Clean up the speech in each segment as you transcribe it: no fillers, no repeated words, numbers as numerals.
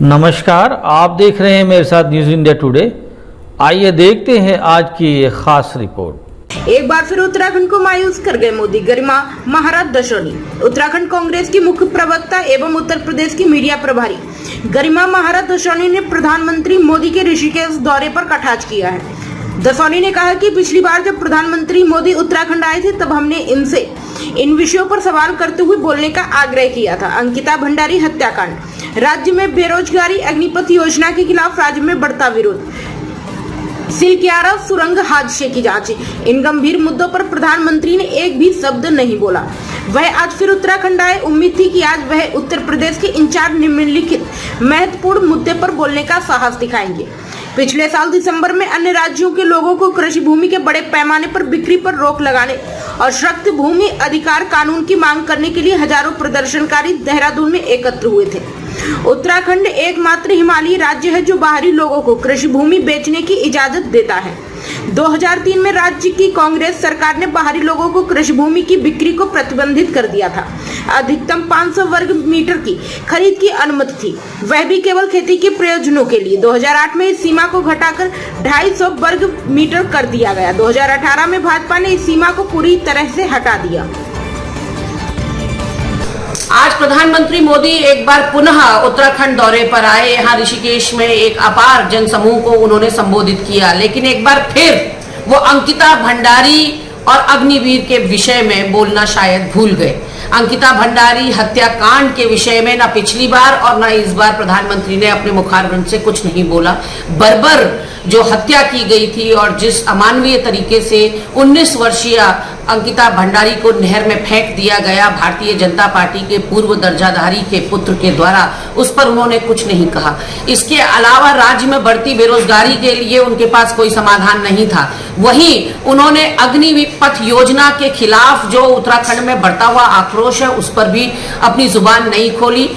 नमस्कार, आप देख रहे हैं मेरे साथ न्यूज़ इंडिया टुडे। आइए देखते हैं आज की ये खास रिपोर्ट। एक बार फिर उत्तराखंड को मायूस कर गए मोदी। गरिमा महाराज दशोनी। उत्तराखंड कांग्रेस की मुख्य प्रवक्ता एवं उत्तर प्रदेश की मीडिया प्रभारी गरिमा महाराज दशोनी ने प्रधानमंत्री मोदी के ऋषिकेश दौरे पर कटाक्ष किया है। दशोनी ने कहा कि पिछली बार जब प्रधानमंत्री मोदी उत्तराखंड आए थे तब हमने इनसे इन विषयों पर सवाल करते हुए बोलने का आग्रह किया था। अंकिता भंडारी हत्याकांड, राज्य में बेरोजगारी, अग्निपथ योजना के खिलाफ राज्य में बढ़ता विरोध, सिलक्यारा सुरंग हादसे की जांच, इन गंभीर मुद्दों पर प्रधानमंत्री ने एक भी शब्द नहीं बोला। वह आज फिर उत्तराखंड आए। उम्मीद थी कि आज वह उत्तर प्रदेश के इंचार्ज निम्नलिखित महत्वपूर्ण मुद्दे पर बोलने का साहस दिखाएंगे। पिछले साल दिसंबर में अन्य राज्यों के लोगों को कृषि भूमि के बड़े पैमाने पर बिक्री पर रोक लगाने और सख्त भूमि अधिकार कानून की मांग करने के लिए हजारों प्रदर्शनकारी देहरादून में एकत्र हुए थे। उत्तराखंड एकमात्र हिमालयी राज्य है जो बाहरी लोगों को कृषि भूमि बेचने की इजाजत देता है। 2003 में राज्य की कांग्रेस सरकार ने बाहरी लोगों को कृषि भूमि की बिक्री को प्रतिबंधित कर दिया था। अधिकतम 500 वर्ग मीटर की खरीद की अनुमति थी, वह भी केवल खेती के प्रयोजनों के लिए। 2008 में इस सीमा को घटाकर 250 वर्ग मीटर कर दिया गया। 2018 में भाजपा ने इस सीमा को पूरी तरह से हटा दिया। आज प्रधानमंत्री मोदी एक बार पुनः उत्तराखंड दौरे पर आए। यहाँ ऋषिकेश में एक अपार जनसमूह को उन्होंने संबोधित किया, लेकिन एक बार फिर वो अंकिता भंडारी और अग्निवीर के विषय में बोलना शायद भूल गए। अंकिता भंडारी हत्याकांड के विषय में न पिछली बार और न इस बार प्रधानमंत्री ने अपने मुखारविंद से कुछ नहीं बोला। बर्बर जो हत्या की गई थी और जिस अमानवीय तरीके से 19 वर्षीय अंकिता भंडारी को नहर में फेंक दिया गया भारतीय जनता पार्टी के पूर्व दर्जाधारी के पुत्र के द्वारा, उस पर उन्होंने कुछ नहीं कहा। इसके अलावा राज्य में बढ़ती बेरोजगारी के लिए उनके पास कोई समाधान नहीं था। वहीं उन्होंने अग्निपथ योजना के खिलाफ जो उत्तराखंड में बढ़ता हुआ आक्रोश है उस पर भी अपनी जुबान नहीं खोली।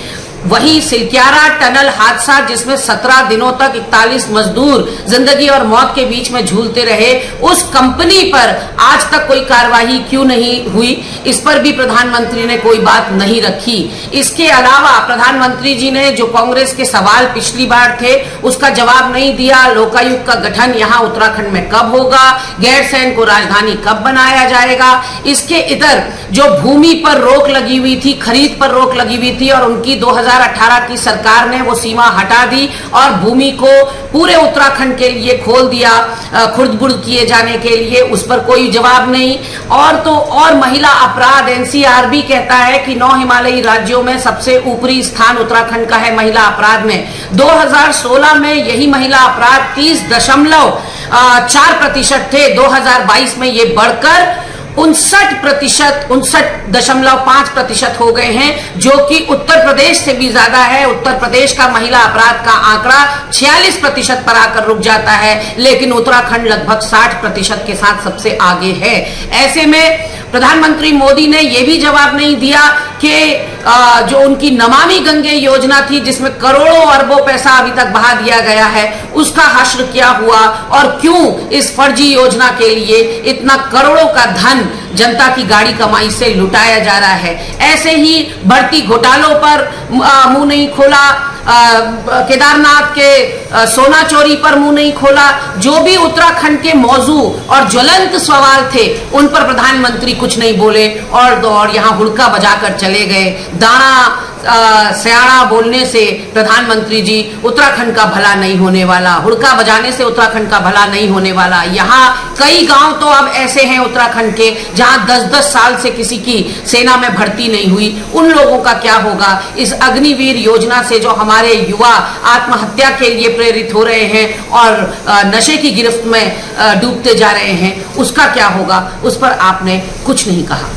वही सिलक्यारा टनल हादसा जिसमें 17 दिनों तक 41 मजदूर जिंदगी और मौत के बीच में झूलते रहे, उस कंपनी पर आज तक कोई कार्रवाई क्यों नहीं हुई, इस पर भी प्रधानमंत्री ने कोई बात नहीं रखी। इसके अलावा प्रधानमंत्री जी ने जो कांग्रेस के सवाल पिछली बार थे उसका जवाब नहीं दिया। लोकायुक्त का गठन यहाँ उत्तराखंड में कब होगा, गैरसैंण को राजधानी कब बनाया जाएगा, इसके इधर जो भूमि पर रोक लगी हुई थी, खरीद पर रोक लगी हुई थी और उनकी 2018 की सरकार ने वो सीमा हटा दी और भूमि को पूरे उत्तराखंड के लिए खोल दिया खुर्द-बुर्द किए जाने के लिए, उस पर कोई जवाब नहीं। और तो और महिला अपराध, एनसीआरबी कहता है कि 9 हिमालयी राज्यों में सबसे ऊपरी स्थान उत्तराखंड का है महिला अपराध में। 2016 में यही महिला अपराध 30.4% थे। 2022 में ये बढ़कर 59.5% हो गए हैं, जो कि उत्तर प्रदेश से भी ज्यादा है। उत्तर प्रदेश का महिला अपराध का आंकड़ा 46% पर आकर रुक जाता है, लेकिन उत्तराखंड लगभग 60% के साथ सबसे आगे है। ऐसे में प्रधानमंत्री मोदी ने यह भी जवाब नहीं दिया कि जो उनकी नमामि गंगे योजना थी जिसमें करोड़ों अरबों पैसा अभी तक बहा दिया गया है, उसका हश्र क्या हुआ और क्यों इस फर्जी योजना के लिए इतना करोड़ों का धन जनता की गाड़ी कमाई से लुटाया जा रहा है। ऐसे ही बढ़ती घोटालों पर मुंह नहीं खोला, केदारनाथ के सोना चोरी पर मुंह नहीं खोला। जो भी उत्तराखंड के मौजू और ज्वलंत सवाल थे उन पर प्रधानमंत्री कुछ नहीं बोले और यहाँ हुड़का बजाकर चले गए। दाना सयाना बोलने से प्रधानमंत्री जी उत्तराखंड का भला नहीं होने वाला, हुड़का बजाने से उत्तराखंड का भला नहीं होने वाला। यहाँ कई गांव तो अब ऐसे हैं उत्तराखंड के जहां 10-10 साल से किसी की सेना में भर्ती नहीं हुई, उन लोगों का क्या होगा। इस अग्निवीर योजना से जो हमारे युवा आत्महत्या के लिए प्रेरित हो रहे हैं और नशे की गिरफ्त में डूबते जा रहे हैं, उसका क्या होगा, उस पर आपने कुछ नहीं कहा।